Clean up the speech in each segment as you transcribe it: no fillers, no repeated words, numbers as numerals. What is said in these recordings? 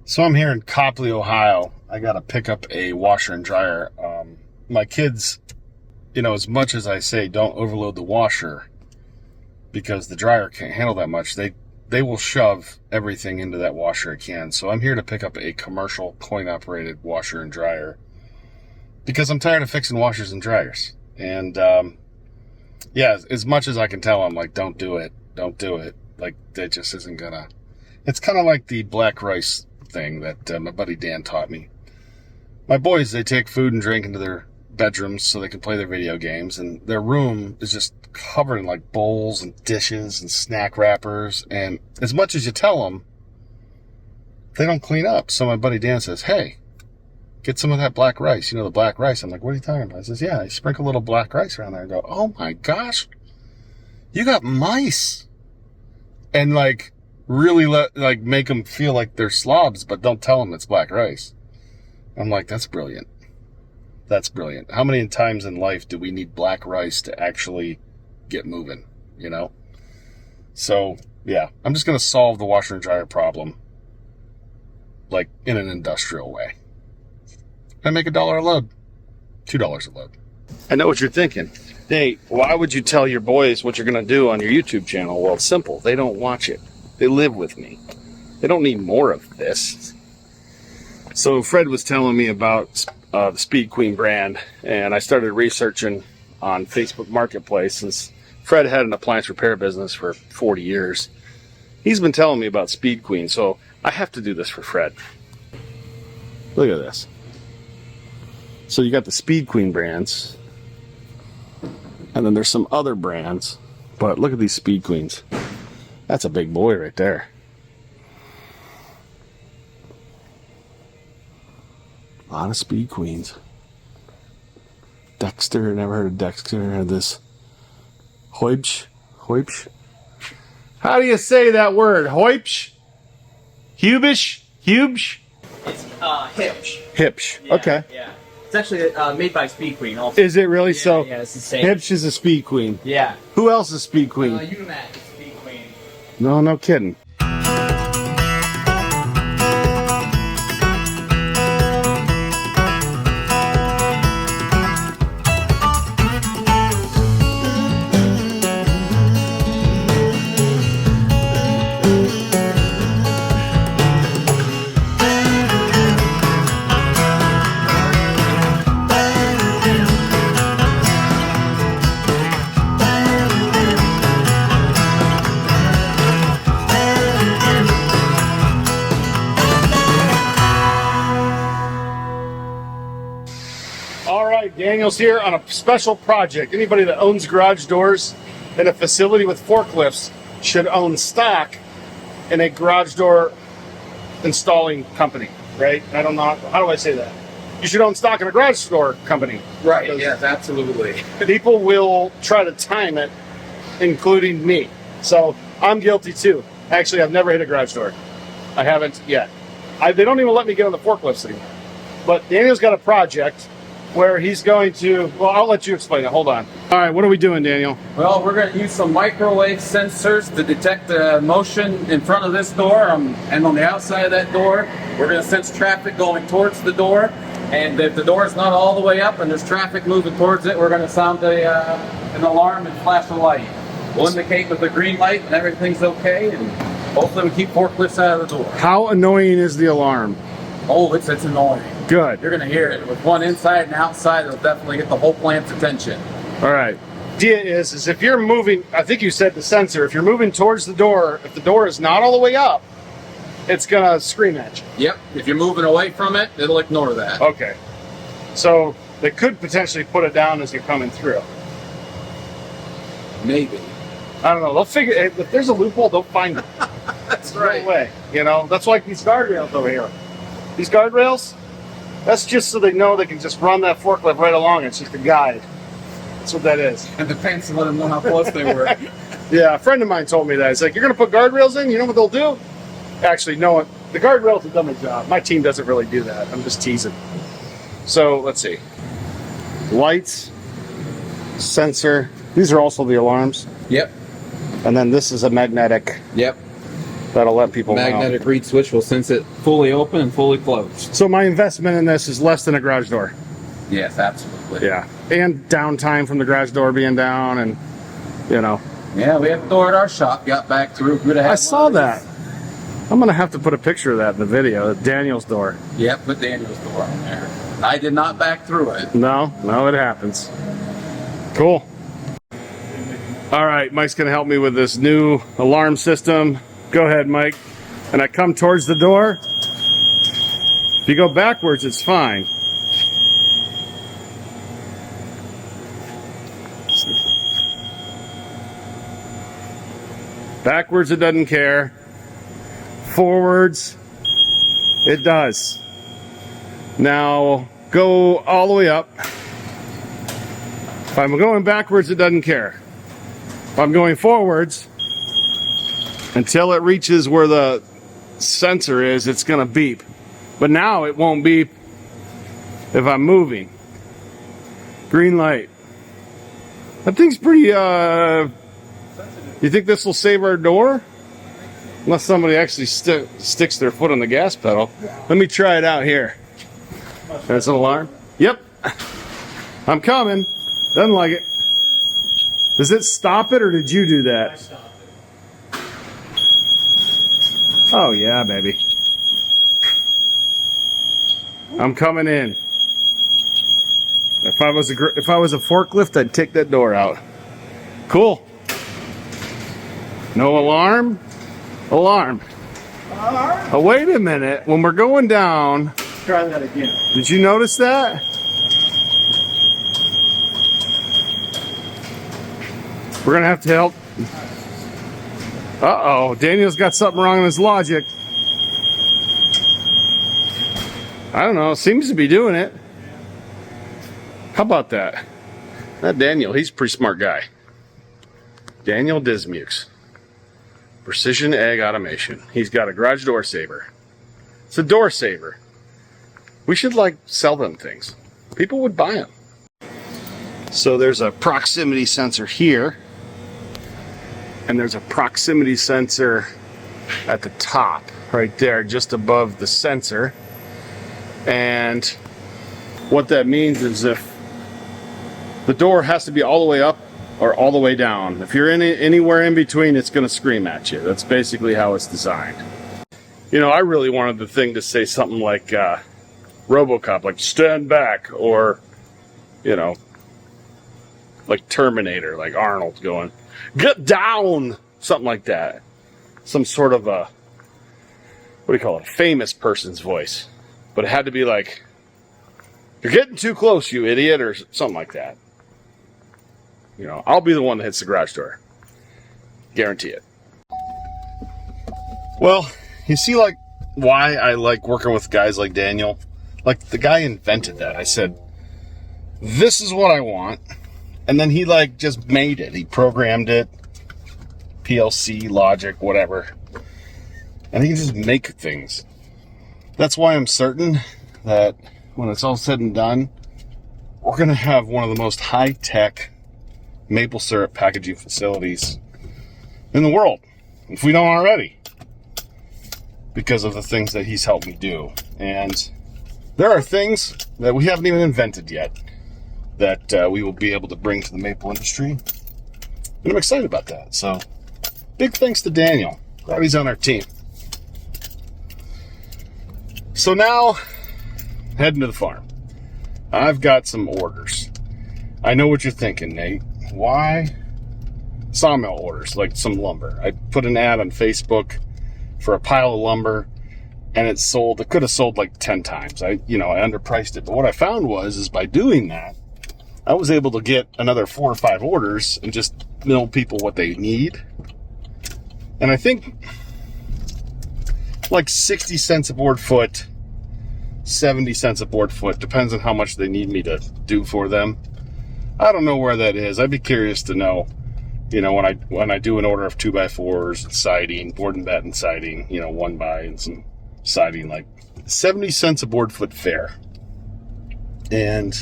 So I'm here in Copley, Ohio. I got to pick up a washer and dryer. My kids, as much as I say don't overload the washer because the dryer can't handle that much, they will shove everything into that washer it can. So I'm here to pick up a commercial coin-operated washer and dryer because I'm tired of fixing washers and dryers. And yeah, as much as I can tell them, like, don't do it. Like, that just isn't gonna. It's kind of like the black rice thing that my buddy Dan taught me. My boys, they take food and drink into their bedrooms so they can play their video games, and their room is just covered in like bowls and dishes and snack wrappers, and as much as you tell them, they don't clean up. So my buddy Dan says, hey, get some of that black rice, the black rice. I'm like, what are you talking about? He says, yeah, I sprinkle a little black rice around there. I go, oh my gosh, you got mice. And like really make them feel like they're slobs, but don't tell them it's black rice. I'm like, that's brilliant. That's brilliant. How many times in life do we need black rice to actually get moving, So, yeah, I'm just going to solve the washer and dryer problem, like, in an industrial way. I make $1 a load, $2 a load. I know what you're thinking. Hey, why would you tell your boys what you're going to do on your YouTube channel? Well, it's simple. They don't watch it. They live with me. They don't need more of this. So Fred was telling me about the Speed Queen brand, and I started researching on Facebook Marketplace since Fred had an appliance repair business for 40 years. He's been telling me about Speed Queen, so I have to do this for Fred. Look at this. So you got the Speed Queen brands, and then there's some other brands, but look at these Speed Queens. That's a big boy right there. A lot of Speed Queens. Dexter, never heard of Dexter. This Hoibsch. How do you say that word? Hoibsch? Hubish? Hubsch? It's Hipsch. Hipsch. Yeah, okay. Yeah. It's actually made by Speed Queen also. Is it really? Yeah, yeah, it's the same. Hipsch is a Speed Queen. Yeah. Who else is Speed Queen? Unimac is Speed Queen. No kidding. Daniel's here on a special project. Anybody that owns garage doors in a facility with forklifts should own stock in a garage door installing company, right? I don't know. How do I say that? You should own stock in a garage door company. Right, yes, absolutely. People will try to time it, including me. So I'm guilty too. Actually, I've never hit a garage door. I haven't yet. They don't even let me get on the forklifts anymore. But Daniel's got a project where he's going to, well, I'll let you explain it. Hold on. All right, what are we doing, Daniel? Well, we're going to use some microwave sensors to detect the motion in front of this door and on the outside of that door. We're going to sense traffic going towards the door, and if the door is not all the way up and there's traffic moving towards it, we're going to sound an alarm and flash a light. We'll indicate with the green light and everything's okay, and hopefully we keep forklifts out of the door. How annoying is the alarm? Oh, it's annoying. Good. You're going to hear it. With one inside and outside, it'll definitely get the whole plant's attention. All right. Idea is if you're moving, I think you said the sensor, if you're moving towards the door, if the door is not all the way up, it's going to scream at you. Yep. If you're moving away from it, it'll ignore that. Okay. So they could potentially put it down as you're coming through. Maybe. I don't know. They'll figure, if there's a loophole, they'll find it. That's right. No way. That's like these guardrails over here. These guardrails, that's just so they know they can just run that forklift right along. It's just a guide. That's what that is. And the fence to let them know how close they were. Yeah, a friend of mine told me that. He's like, you're going to put guardrails in? You know what they'll do? Actually, no, the guardrails have done their job. My team doesn't really do that. I'm just teasing. So, let's see. Lights, sensor. These are also the alarms. Yep. And then this is a magnetic. Yep. That'll let people know. Magnetic reed switch will sense it fully open and fully closed. So my investment in this is less than a garage door. Yes, absolutely. Yeah. And downtime from the garage door being down and, you know. Yeah, we have a door at our shop. Got back through. I saw that. I'm going to have to put a picture of that in the video. Daniel's door. Yep, put Daniel's door on there. I did not back through it. No, it happens. Cool. All right, Mike's going to help me with this new alarm system. Go ahead, Mike. And I come towards the door. If you go backwards, it's fine. Backwards, it doesn't care. Forwards, it does. Now, go all the way up. If I'm going backwards, it doesn't care. If I'm going forwards, until it reaches where the sensor is, it's going to beep. But now it won't beep if I'm moving. Green light. That thing's pretty, you think this will save our door? Unless somebody actually sticks their foot on the gas pedal. Let me try it out here. That's an alarm? Yep. I'm coming. Doesn't like it. Does it stop it or did you do that? I stopped it. Oh yeah, baby. I'm coming in. If I was a forklift, I'd take that door out. Cool. No alarm? Alarm. Oh, wait a minute. When we're going down... Try that again. Did you notice that? We're going to have to help. Uh-oh. Daniel's got something wrong in his logic. I don't know. Seems to be doing it. How about that? That Daniel, he's a pretty smart guy. Daniel Dismukes. Precision Egg Automation. He's got a garage door saver. It's a door saver. We should sell them things. People would buy them. So there's a proximity sensor here. And there's a proximity sensor at the top, right there, just above the sensor. And what that means is if the door has to be all the way up or all the way down. If you're anywhere in between, it's going to scream at you. That's basically how it's designed. You know, I really wanted the thing to say something like RoboCop, like stand back, or, you know, like Terminator, like Arnold going, get down, something like that. Some sort of a, what do you call it, a famous person's voice. But it had to be like, you're getting too close, you idiot, or something like that. You know, I'll be the one that hits the garage door. Guarantee it. Well, you see, like, why I like working with guys like Daniel? Like, the guy invented that. I said, this is what I want. And then he, like, just made it. He programmed it. PLC, logic, whatever. And he can just make things. That's why I'm certain that when it's all said and done, we're going to have one of the most high-tech maple syrup packaging facilities in the world, if we don't already, because of the things that he's helped me do. And there are things that we haven't even invented yet that we will be able to bring to the maple industry, and I'm excited about that. So big thanks to Daniel. Glad he's on our team. So now, heading to the farm. I've got some orders. I know what you're thinking, Nate. Why? Sawmill orders, like some lumber. I put an ad on Facebook for a pile of lumber, and it sold. It could have sold like 10 times. I underpriced it. But what I found is by doing that, I was able to get another 4 or 5 orders and just mail people what they need. And I think like 60 cents a board foot, 70 cents a board foot, depends on how much they need me to do for them. I don't know where that is. I'd be curious to know, you know, when I do an order of 2x4s, siding, board and batten siding, you know, 1x and some siding, like 70 cents a board foot fair. And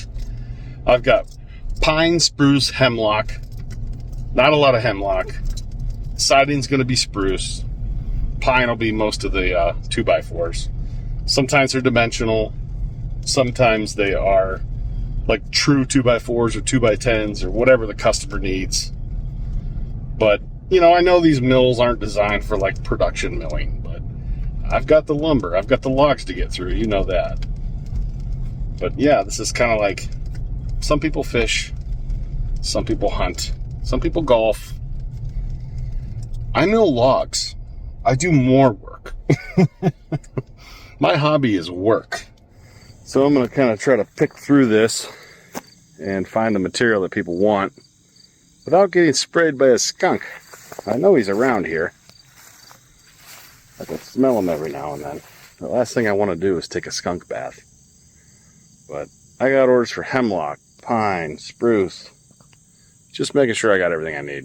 I've got pine, spruce, hemlock, not a lot of hemlock. Siding's going to be spruce. pine will be most of the 2x4s. Sometimes they're dimensional. Sometimes they are like true 2x4s or 2x10s or whatever the customer needs. But, you know, I know these mills aren't designed for like production milling, but I've got the lumber, I've got the logs to get through, you know that. But yeah, this is kind of like, some people fish, some people hunt, some people golf. I mill logs. I do more work. My hobby is work. So I'm going to kind of try to pick through this and find the material that people want without getting sprayed by a skunk. I know he's around here. I can smell him every now and then. The last thing I want to do is take a skunk bath. But I got orders for hemlock, pine, spruce. Just making sure I got everything I need.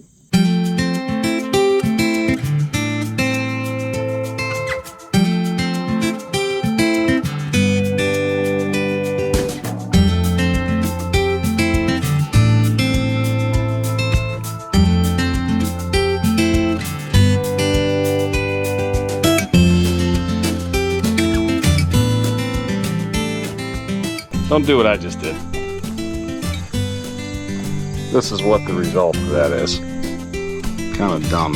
Don't do what I just did. This is what the result of that is. Kind of dumb.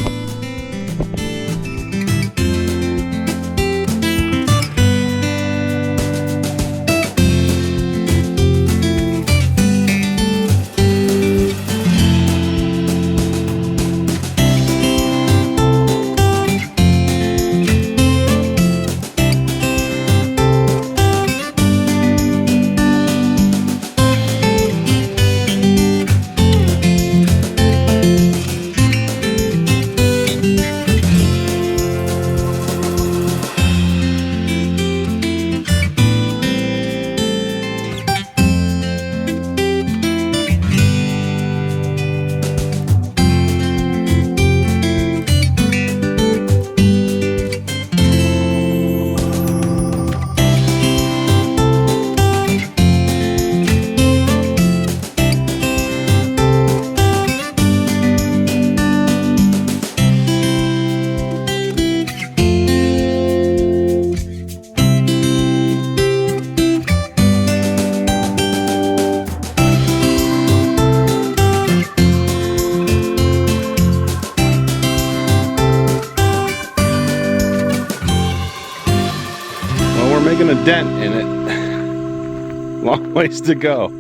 Making a dent in it. Long ways to go.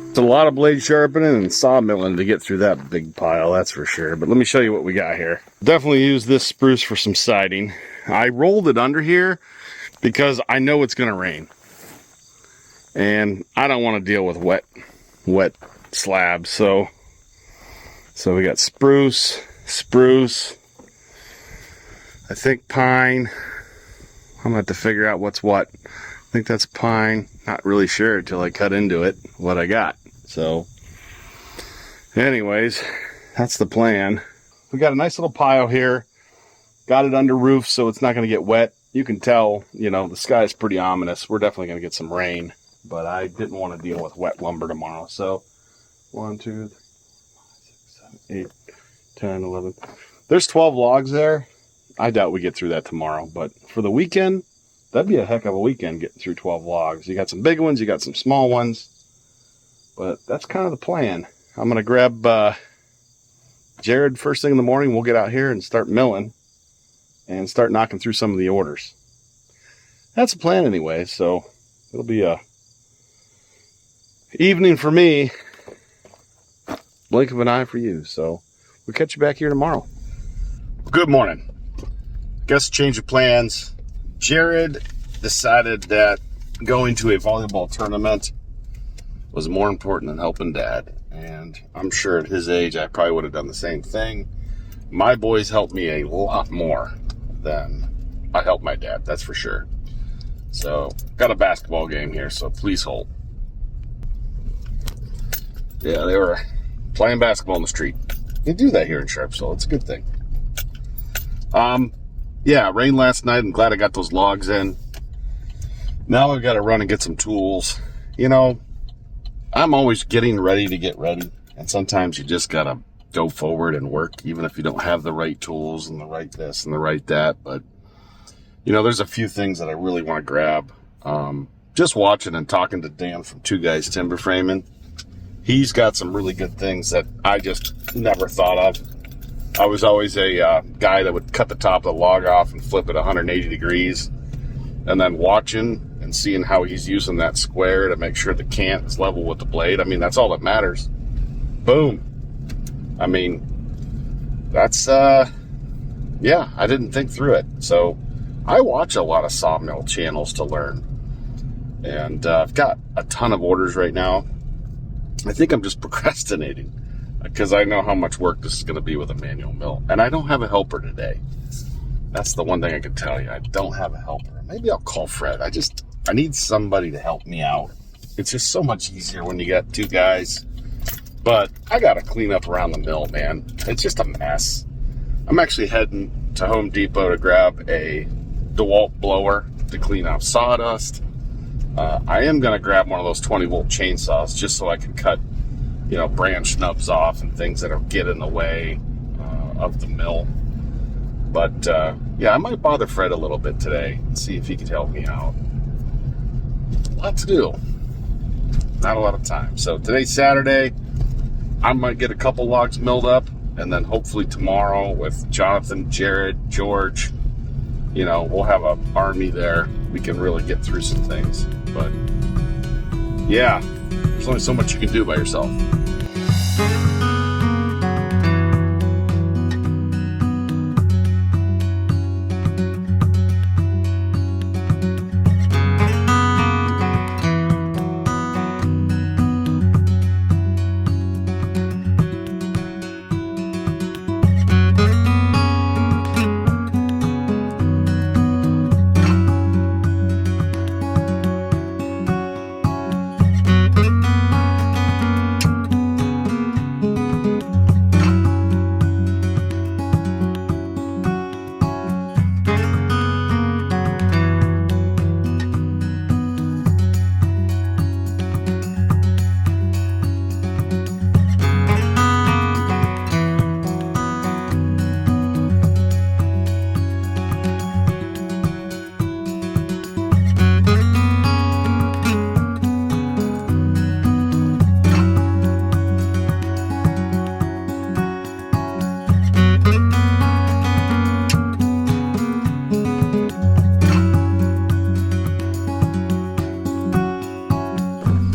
It's a lot of blade sharpening and sawmilling to get through that big pile, that's for sure. But let me show you what we got here. Definitely use this spruce for some siding. I rolled it under here because I know it's going to rain. And I don't want to deal with wet slabs. So we got spruce, I think pine. I'm going to have to figure out what's what. I think that's pine. Not really sure until I cut into it what I got. So, anyways, that's the plan. We got a nice little pile here. Got it under roof so it's not going to get wet. You can tell, you know, the sky is pretty ominous. We're definitely going to get some rain. But I didn't want to deal with wet lumber tomorrow. So, 1, 2, 3, 4, 5, 6, 7, 8, 10, 11. There's 12 logs there. I doubt we get through that tomorrow, but for the weekend, that'd be a heck of a weekend getting through 12 logs. You got some big ones, you got some small ones, but that's kind of the plan. I'm going to grab Jared first thing in the morning. We'll get out here and start milling and start knocking through some of the orders. That's the plan anyway, so it'll be a evening for me, blink of an eye for you. So we'll catch you back here tomorrow. Good morning. Guess change of plans. Jared decided that going to a volleyball tournament was more important than helping Dad. And I'm sure at his age, I probably would have done the same thing. My boys helped me a lot more than I helped my dad, that's for sure. So, got a basketball game here, so please hold. Yeah, they were playing basketball in the street. You do that here in Sharpsville. It's a good thing. Yeah, rain last night. I'm glad I got those logs in. Now I've got to run and get some tools. You know, I'm always getting ready to get ready. And sometimes you just got to go forward and work, even if you don't have the right tools and the right this and the right that. But, you know, there's a few things that I really want to grab. Just watching and talking to Dan from Two Guys Timber Framing, he's got some really good things that I just never thought of. I was always a guy that would cut the top of the log off and flip it 180 degrees. And then watching and seeing how he's using that square to make sure the cant is level with the blade. I mean, that's all that matters. Boom. I mean, that's, yeah, I didn't think through it. So I watch a lot of Sawmill channels to learn. And I've got a ton of orders right now. I think I'm just procrastinating because I know how much work this is going to be with a manual mill. And I don't have a helper today. That's the one thing I can tell you. I don't have a helper. Maybe I'll call Fred. I need somebody to help me out. It's just so much easier when you got two guys. But I got to clean up around the mill, man. It's just a mess. I'm actually heading to Home Depot to grab a DeWalt blower to clean off sawdust. I am going to grab one of those 20-volt chainsaws just so I can cut, you know, branch nubs off and things that get in the way of the mill. But, yeah, I might bother Fred a little bit today and see if he could help me out. A lot to do. Not a lot of time. So today's Saturday. I might get a couple logs milled up, and then hopefully tomorrow with Jonathan, Jared, George, you know, we'll have an army there. We can really get through some things. But, yeah, there's only so much you can do by yourself.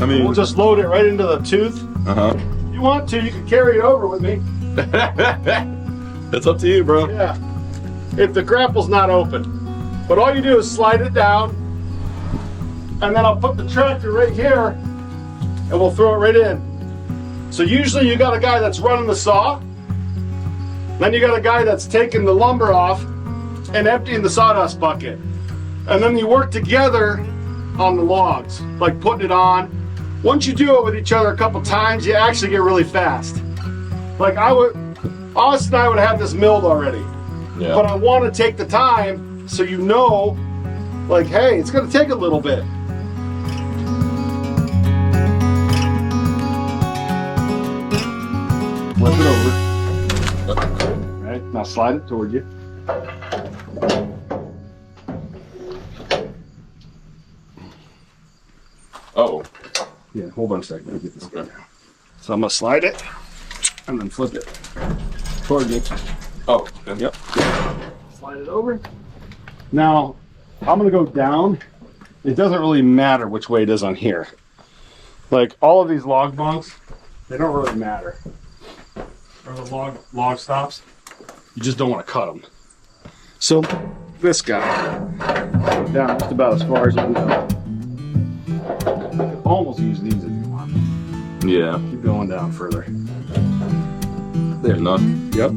I mean, we'll just load it right into the tooth. If you want to, you can carry it over with me. It's up to you, bro. Yeah. If the grapple's not open. But all you do is slide it down, and then I'll put the tractor right here, and we'll throw it right in. So usually you got a guy that's running the saw, then you got a guy that's taking the lumber off and emptying the sawdust bucket. And then you work together on the logs, like putting it on. Once you do it with each other a couple times, you actually get really fast. Like Austin and I would have this milled already. Yeah. But I want to take the time so you know, like, hey, it's going to take a little bit. Flip it over. Right, now slide it toward you. Oh. Yeah, hold on a second. Let me get this down. So I'm going to slide it and then flip it toward you. Oh. Yep. Slide it over. Now, I'm going to go down. It doesn't really matter which way it is on here. Like, all of these log bunks, they don't really matter. Or the log stops. You just don't want to cut them. So, this guy, down just about as far as you can go. You can almost use these if you want. Yeah. Keep going down further. There, none. Yep.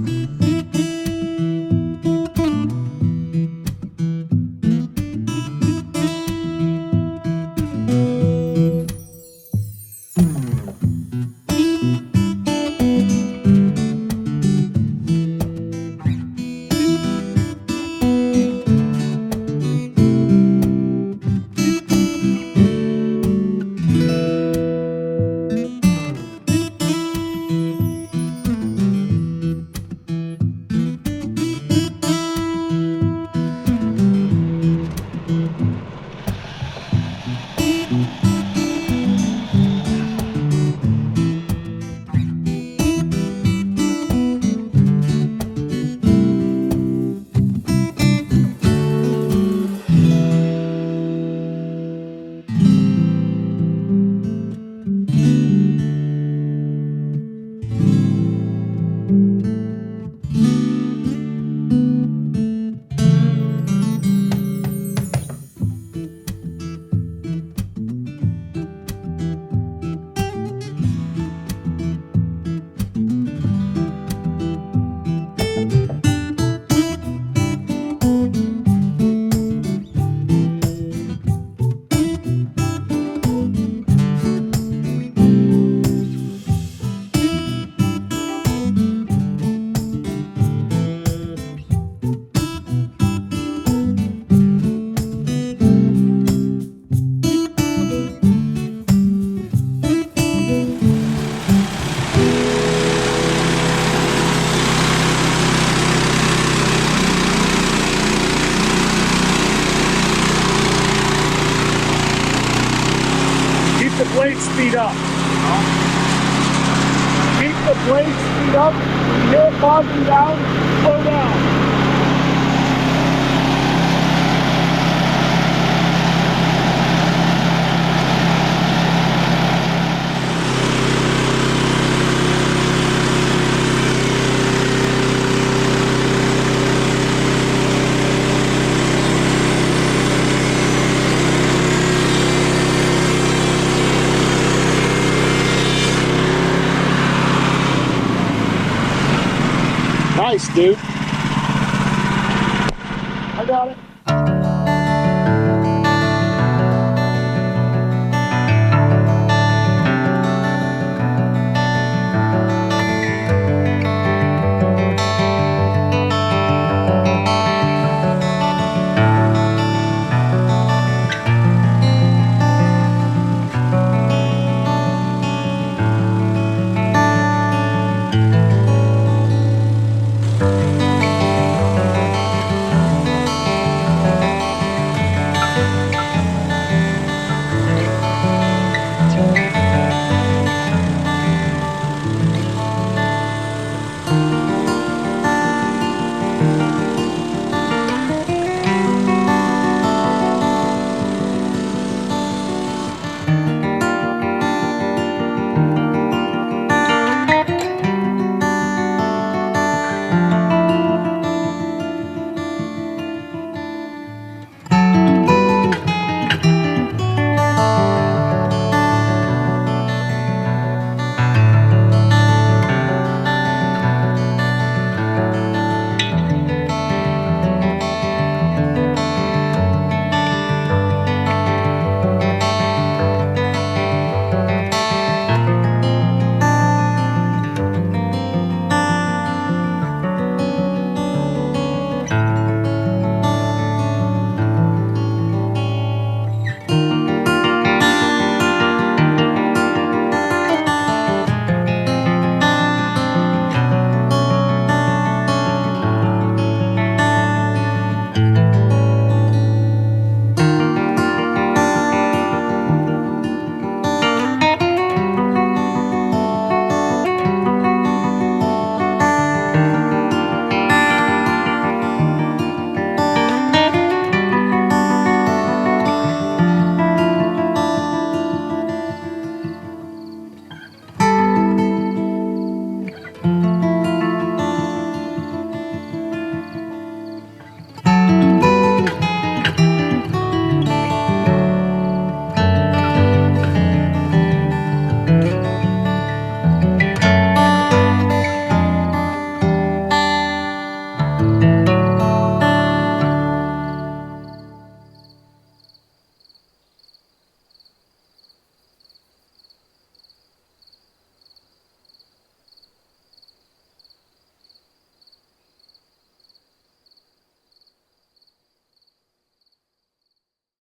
blade speed up. Keep the blade speed up. When you hear it bogging down, slow down. Nice, dude.